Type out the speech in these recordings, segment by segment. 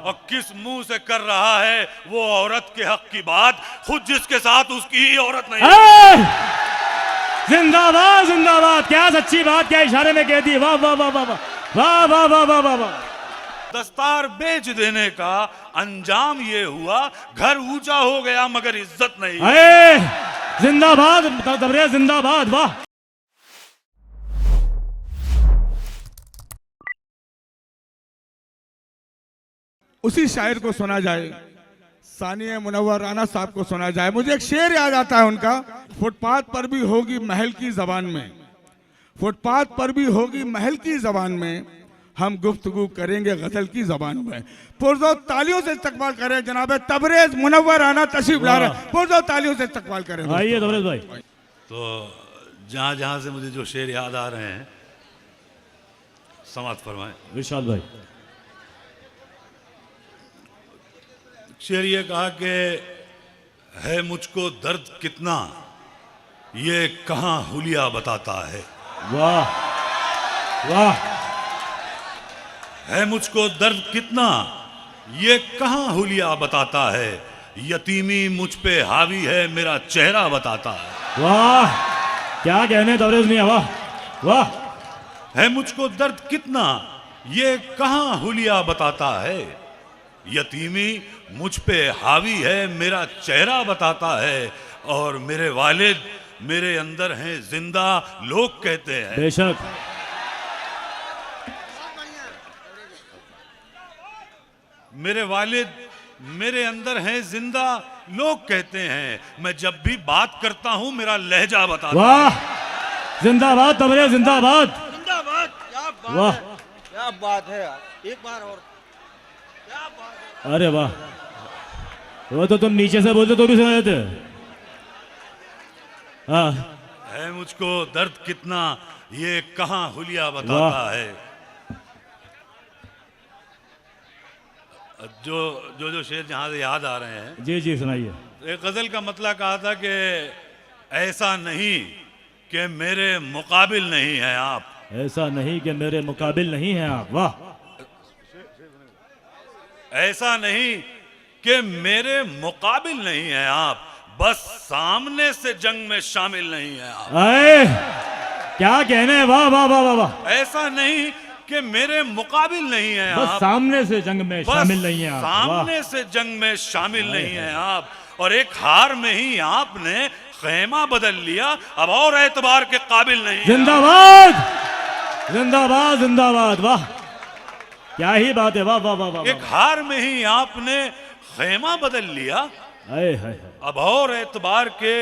और किस मुंह से कर रहा है वो औरत के हक की बात, खुद जिसके साथ उसकी ही औरत नहीं है। जिंदाबाद जिंदाबाद, क्या सच्ची बात, क्या इशारे में कह दी। वाह वाह वाह वाह वाह वाह वाह वाह वाह वाह। दस्तार बेच देने का अंजाम ये हुआ, घर ऊंचा हो गया मगर इज्जत नहीं। जिंदाबाद तबरेज जिंदाबाद। वाह। उसी शायर को सुना जाए, सानिया मुनव्वर राना साहब को सुना जाए। मुझे एक शेर याद आता है उनका, फुटपाथ पर भी होगी महल की जबान में, फुटपाथ पर भी होगी महल की जबान में, हम गुफ्तगू करेंगे गजल की जबान में। पुरजो तालियों से इस्तकबाल करें जनाब तबरेज मुनव्वर राना तशरीफ ला रहे हैं। पुरजो तालियों से इस्तकबाल करें। आइए तबरेज भाई। तो जहां जहां से मुझे जो शेर याद आ रहे हैं समाप्त फरमाएं। विशाल भाई। शेर ये कहा कि है मुझको दर्द कितना ये कहां हुलिया बताता है। वाह वाह। है मुझको दर्द कितना ये कहां हुलिया बताता है, यतीमी मुझ पे हावी है मेरा चेहरा बताता है। वाह क्या कहने तबरेज मियां, वाह वाह। है मुझको दर्द कितना ये कहां हुलिया बताता है, यतीमी मुझ पे हावी है मेरा चेहरा बताता है, और मेरे वालिद मेरे अंदर हैं जिंदा लोग कहते हैं। बेशक। मेरे वालिद मेरे अंदर हैं जिंदा लोग कहते हैं, मैं जब भी बात करता हूं मेरा लहजा बताता है। वाह जिंदाबाद तबरेज जिंदाबाद। जिंदाबाद। क्या बात वाह है, क्या बात है यार, एक बार और क्या बात है। अरे वाह, वो तो तुम नीचे से बोलते तो भी सुना देते। हाँ। है मुझको दर्द कितना ये कहां हुलिया बताता है। जो शेर जहां से याद आ रहे हैं, जी जी सुनाइए। एक गजल का मतलब कहा था कि ऐसा नहीं कि मेरे मुकाबिल नहीं है आप, ऐसा नहीं कि मेरे मुकाबिल नहीं हैं आप। वाह। ऐसा नहीं कि मेरे मुकाबिल नहीं है आप, बस सामने से जंग में शामिल नहीं है आप। क्या कहने, वाह वाह वाह वाह वाह। ऐसा नहीं कि मेरे मुकाबिल नहीं है बस आप, सामने से जंग में शामिल नहीं है आप। सामने से जंग में शामिल नहीं है आप, और एक हार में ही आपने खेमा बदल लिया, अब और एतबार के काबिल नहीं। जिंदाबाद जिंदाबाद जिंदाबाद। वाह क्या ही बात है, वाह वाह वाह वाह। एक हार में ही आपने खेमा बदल लिया, अब और एतबार के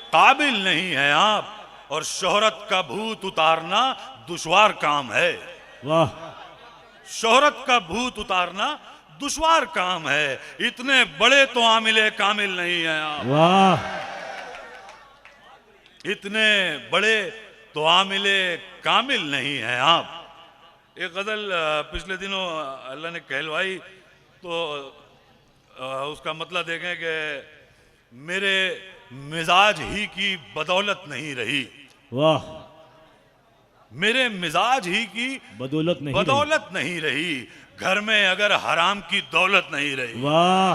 काबिल नहीं है आप, और शोहरत का भूत उतारना दुश्वार काम है। वाह। शोहरत का भूत उतारना दुश्वार काम है, इतने बड़े तो आमिले कामिल नहीं है आप। वाह। इतने बड़े तो आमिले कामिल नहीं है आप। एक गजल पिछले दिनों अल्लाह ने कहलवाई, तो उसका मतलब देखें कि मेरे मिजाज ही की बदौलत नहीं रही। वाह। मेरे मिजाज ही की बदौलत नहीं रही, घर में अगर हराम की दौलत नहीं रही। वाह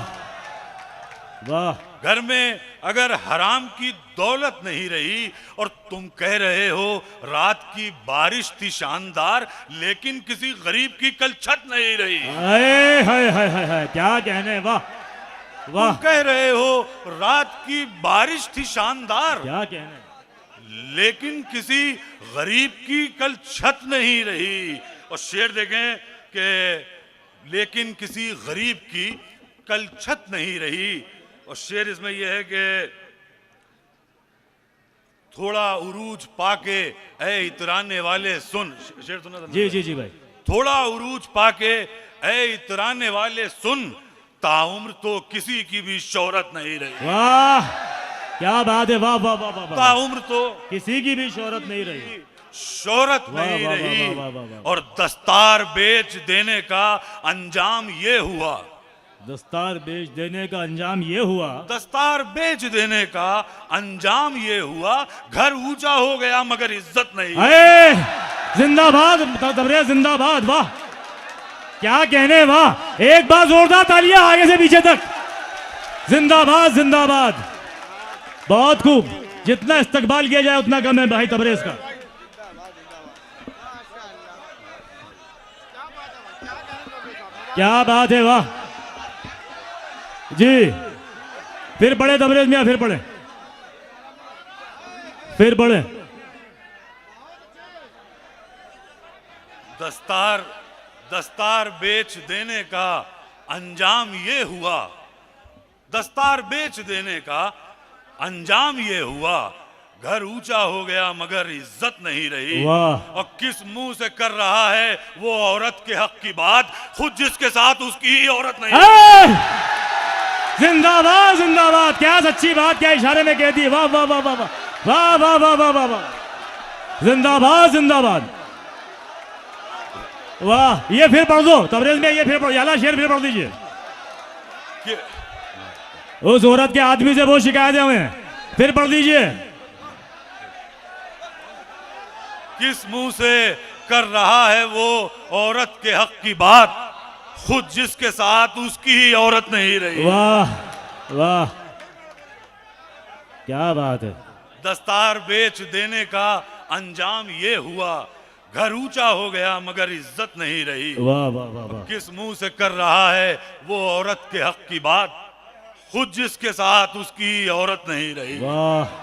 वाह। घर में अगर हराम की दौलत नहीं रही, और तुम कह रहे हो रात की बारिश थी शानदार, लेकिन किसी गरीब की कल छत नहीं रही। हाय क्या कहने, वाह वाह। तुम कह रहे हो रात की बारिश थी शानदार, क्या कहने, लेकिन किसी गरीब की कल छत नहीं रही। और शेर देखें कि लेकिन किसी गरीब की कल छत नहीं रही, और शेर इसमें यह है कि थोड़ा उरूज पाके ऐ इतराने वाले सुन। शेर सुना था? जी जी जी भाई। थोड़ा उरूज पाके ऐ इतराने वाले सुन, ताउम्र तो किसी की भी शोहरत नहीं रही। वाह क्या बात है, वाह वाह वाह वाह। ताउम्र तो किसी की भी शोहरत नहीं रही, शोहरत नहीं रही, और दस्तार बेच देने का अंजाम ये हुआ। दस्तार बेच देने का अंजाम ये हुआ। दस्तार बेच देने का अंजाम ये हुआ, घर ऊंचा हो गया मगर इज्जत नहीं। जिंदाबाद तबरेज जिंदाबाद। वाह क्या कहने, वाह, एक बार जोरदार तालियां आगे से पीछे तक। जिंदाबाद जिंदाबाद, बहुत खूब। जितना इस्तकबाल किया जाए उतना कम है भाई तबरेज का। क्या बात है, वाह जी। फिर पढ़े तबरेज मियां, फिर पढ़े, फिर पढ़े। दस्तार बेच देने का अंजाम ये हुआ, दस्तार बेच देने का अंजाम ये हुआ, घर ऊंचा हो गया मगर इज्जत नहीं रही। वाह। और किस मुंह से कर रहा है वो औरत के हक की बात, खुद जिसके साथ उसकी ही औरत नहीं। जिंदाबाद जिंदाबाद, क्या सच्ची बात, क्या इशारे में कह दी। वाह वाह वाह वाह वाह वाह वाह वाह वाह वाह, जिंदाबाद जिंदाबाद, वाह। ये फिर पढ़ दो तबरेज में, ये फिर पढ़, याला शेर फिर पढ़ दीजिए। उस औरत के आदमी से वो शिकायतें हुए, फिर पढ़ दीजिए। किस मुंह से कर रहा है वो औरत के हक की बात, खुद जिसके साथ उसकी ही औरत नहीं रही। वाह वाह, क्या बात है। दस्तार बेच देने का अंजाम ये हुआ, घर ऊंचा हो गया मगर इज्जत नहीं रही। वाह वाह वाह वाह, किस मुंह से कर रहा है वो औरत के हक की बात, खुद जिसके साथ उसकी ही औरत नहीं रही। वाह।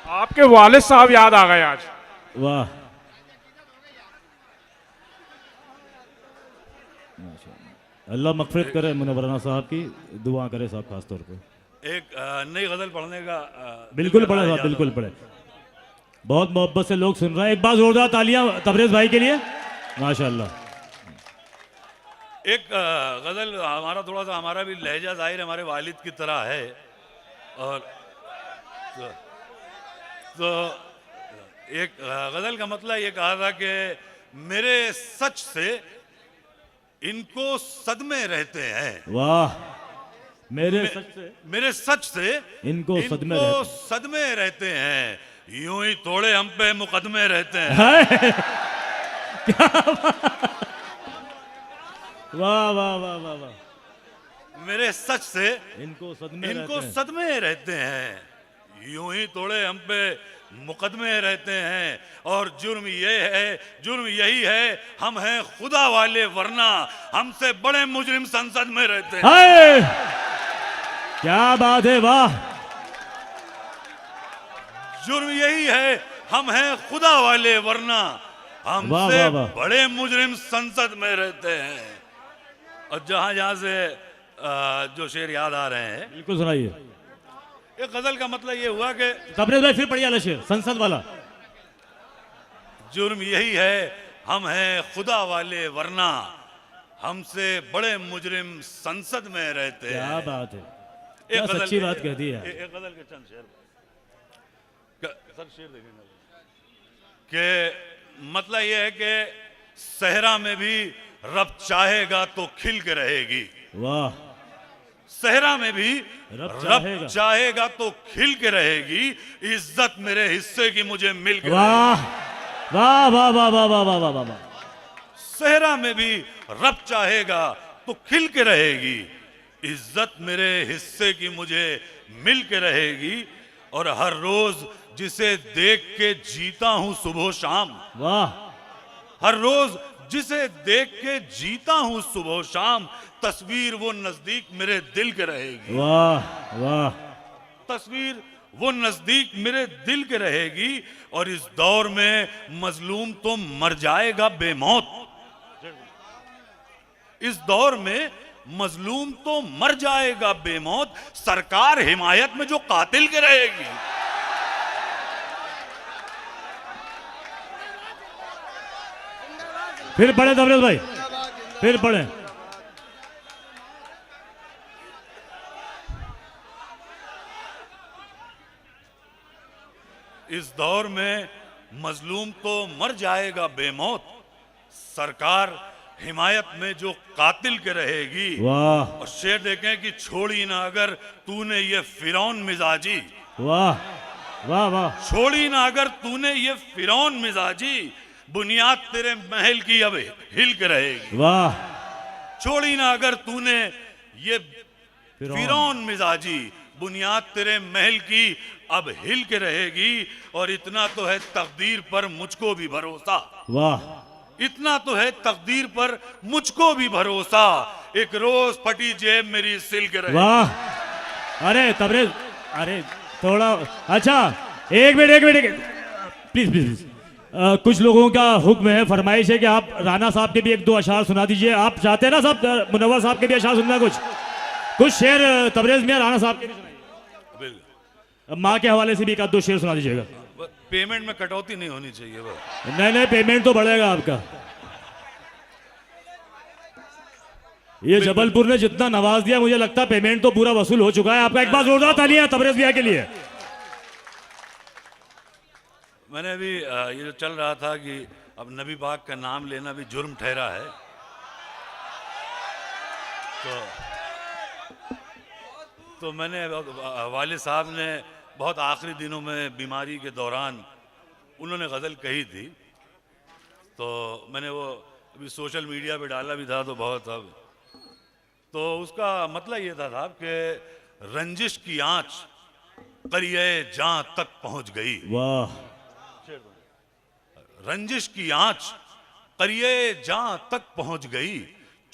आपके वालिद साहब याद आ गए आज। वाह, अल्लाह मगफिरत करे मुनव्वराना साहब की, दुआ करे साहब खास तौर पे। एक नई गजल पढ़ने का बिल्कुल पढ़े साहब, बिल्कुल पढ़े। बहुत मोहब्बत से लोग सुन रहे हैं, एक बार जोरदार तालियां तबरेज भाई के लिए, माशाल्लाह। एक गजल हमारा थोड़ा सा, हमारा भी लहजा जाहिर हमारे वालिद की तरह है, और तो एक गजल का मतलब ये कहा था कि मेरे सच से इनको सदमे रहते हैं। वाह, मेरे सच से इनको सदमे रहते हैं, यूं ही थोड़े हम पे मुकदमे रहते हैं। क्या वाह वाह वाह वाह वाह। मेरे सच से इनको सदमे रहते हैं, यूं ही थोड़े हम पे मुकदमे रहते हैं, और जुर्म यही है हम हैं खुदा वाले, वरना हमसे बड़े मुजरिम संसद में रहते हैं। क्या बात है, वाह। जुर्म यही है हम हैं खुदा वाले, वरना हमसे बड़े मुजरिम संसद में रहते हैं। और जहां से जो शेर याद आ रहे हैं, बिल्कुल सुनाइए। एक गजल का मतलब ये हुआ कि तबरेज भाई फिर पढ़िए वाला शेर, संसद वाला। जुर्म यही है हम हैं खुदा वाले, वरना हमसे बड़े मुजरिम संसद में रहते हैं। क्या बात है, क्या सच्ची बात कह दी है। एक गजल के चंद शेर, सर शेर देखेंगे कि मतलब ये है कि सहरा में भी रब चाहेगा तो खिल के रहेगी। वाह, सहरा में भी रब चाहेगा तो खिल के रहेगी, इज्जत मेरे हिस्से की मुझे मिल के। वाह वाह वाह वाह वाह वाह वाह वाह वाह। सहरा में भी रब चाहेगा तो खिल के रहेगी, इज्जत मेरे हिस्से की मुझे मिल के रहेगी, और हर रोज जिसे देख के जीता हूं सुबह शाम। वाह, हर रोज जिसे देख के जीता हूं सुबह शाम, तस्वीर वो नजदीक मेरे दिल के रहेगी। वाह वाह, तस्वीर वो नजदीक मेरे दिल के रहेगी, और इस दौर में मजलूम तो मर जाएगा बेमौत। इस दौर में मजलूम तो मर जाएगा बेमौत, सरकार हिमायत में जो कातिल के रहेगी। फिर पढ़े तबरेज भाई, फिर पढ़े। इस दौर में मजलूम तो मर जाएगा बेमौत, सरकार हिमायत में जो कातिल के रहेगी। वाह, और शेर देखें कि छोड़ी ना अगर तूने ये फिरौन मिजाजी। वाह, वाह वाह छोड़ी ना अगर तूने ये फिरौन मिजाजी, बुनियाद तेरे महल की अब हिल के रहेगी। वाह छोड़ी ना अगर तूने ये फिरौन। फिरौन मिजाजी, बुनियाद तेरे महल की अब हिल के रहेगी। और इतना तो है तकदीर पर मुझको भी भरोसा, वाह इतना तो है तकदीर पर मुझको भी भरोसा, एक रोज फटी जेब मेरी सिल के रहेगी। वाह। अरे तबरेज, अरे थोड़ा अच्छा, एक मिनट प्लीज प्लीज। कुछ लोगों का हुक्म है, फरमाइश है कि आप राणा साहब के भी एक दो अशार सुना दीजिए। आप चाहते हैं ना साहब, मुनव्वर साहब के भी अशार सुनना, कुछ शेर तबरेज में राणा साहब के भी सुनाइए। बिल्कुल। माँ के हवाले से भी एक आध दो शेर सुना दीजिएगा। पेमेंट में कटौती नहीं होनी चाहिए वो। नहीं पेमेंट तो बढ़ेगा आपका। ये जबलपुर ने जितना नवाज दिया, मुझे लगता है पेमेंट तो पूरा वसूल हो चुका है आपका। एक बार जोरदार तालियां तबरेज भैया के लिए। मैंने अभी ये जो चल रहा था कि अब नबी पाक का नाम लेना भी जुर्म ठहरा है, तो मैंने वालिद साहब ने बहुत आखिरी दिनों में बीमारी के दौरान उन्होंने गज़ल कही थी, तो मैंने वो अभी सोशल मीडिया पे डाला भी था, तो बहुत अब तो उसका मतलब ये था साहब कि रंजिश की आंच करिए जां तक पहुंच गई। वाह। रंजिश की आंच करिए जां तक पहुंच गई,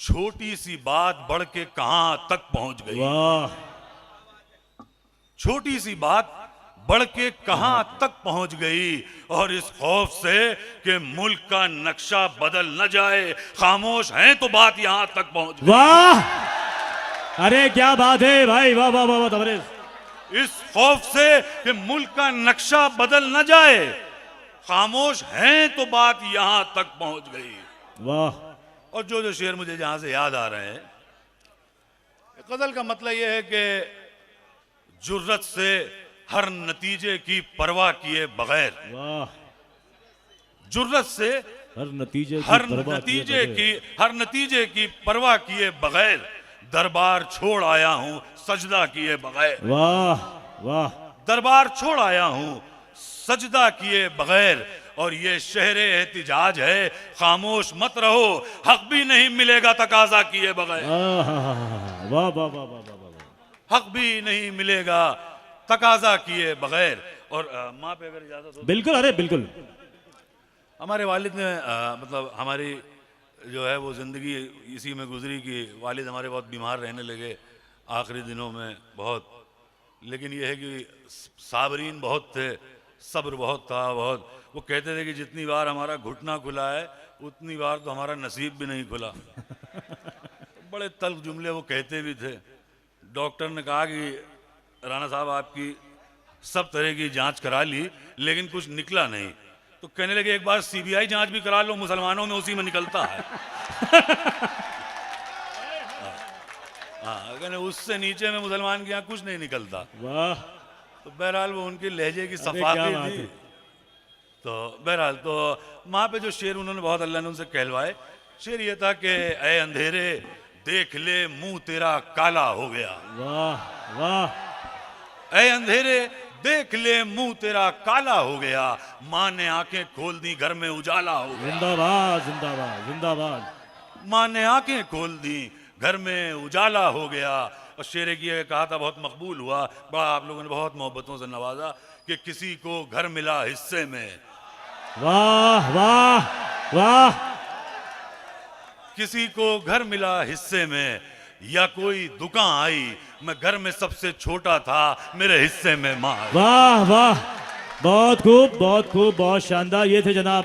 छोटी सी बात बढ़ के कहां तक पहुंच गई। वाह। छोटी सी बात बढ़ के कहां तक पहुंच गई, और इस खौफ से कि मुल्क का नक्शा बदल न जाए, खामोश हैं तो बात यहां तक पहुंच गई। वाह। अरे क्या बात है भाई, वाह वाह वाह तबरेज। इस खौफ से कि मुल्क का नक्शा बदल न जाए, खामोश हैं तो बात यहां तक पहुंच गई। वाह। और जो शेर मुझे जहां से याद आ रहे हैं, गजल का मतलब यह है कि जुर्रत से हर नतीजे की परवाह किए बगैर, वाह। जुर्रत से हर नतीजे की परवाह किए बगैर, दरबार छोड़ आया हूं सजदा किए बगैर। वाह वाह। दरबार छोड़ आया हूं सजदा किए बगैर, और ये शहरे एहतिजाज है, खामोश मत रहो, हक भी नहीं मिलेगा तकाजा किए बगैर। वाह वाह वाह वाह वाह। हक भी नहीं मिलेगा तकाजा किए बगैर। और माँ पे अगर इजाजत हो, बिल्कुल, अरे बिल्कुल। हमारे वालिद ने मतलब हमारी जो है वो ज़िंदगी इसी में गुजरी कि वालिद हमारे बहुत बीमार रहने लगे आखिरी दिनों में बहुत, लेकिन ये है कि साबरीन बहुत थे, सब्र बहुत था बहुत। वो कहते थे कि जितनी बार हमारा घुटना खुला है उतनी बार तो हमारा नसीब भी नहीं खुला। बड़े तल्ख जुमले वो कहते भी थे। डॉक्टर ने कहा कि राणा साहब आपकी सब तरह की जांच करा ली लेकिन कुछ निकला नहीं, तो कहने लगे एक बार सीबीआई जांच भी करा लो, मुसलमानों में उसी में निकलता है। हाँ, कहने उससे नीचे में मुसलमान के यहाँ कुछ नहीं निकलता। वाह। तो बहरहाल वो उनके लहजे की सफाकी थी। तो बहरहाल तो माँ पे जो शेर उन्होंने बहुत अल्लाह ने उनसे कहलवाए, शेर ये था कि ऐ अंधेरे देख ले मुंह तेरा काला हो गया। वाह वाह। ऐ अंधेरे देख ले मुंह तेरा काला हो गया, माँ ने आंखें खोल दी घर में उजाला हो गया। जिंदाबाद जिंदाबाद जिंदाबाद। माँ ने आंखें खोल दी घर में उजाला हो गया। और शेर की कहा था बहुत मकबूल हुआ, बड़ा आप लोगों ने बहुत मोहब्बतों से नवाजा कि किसी को घर मिला हिस्से में। वाह वाह वाह। किसी को घर मिला हिस्से में, या कोई दुकान आई, मैं घर में सबसे छोटा था, मेरे हिस्से में माँ। वाह वाह। बहुत खूब बहुत खूब, बहुत शानदार। ये थे जनाब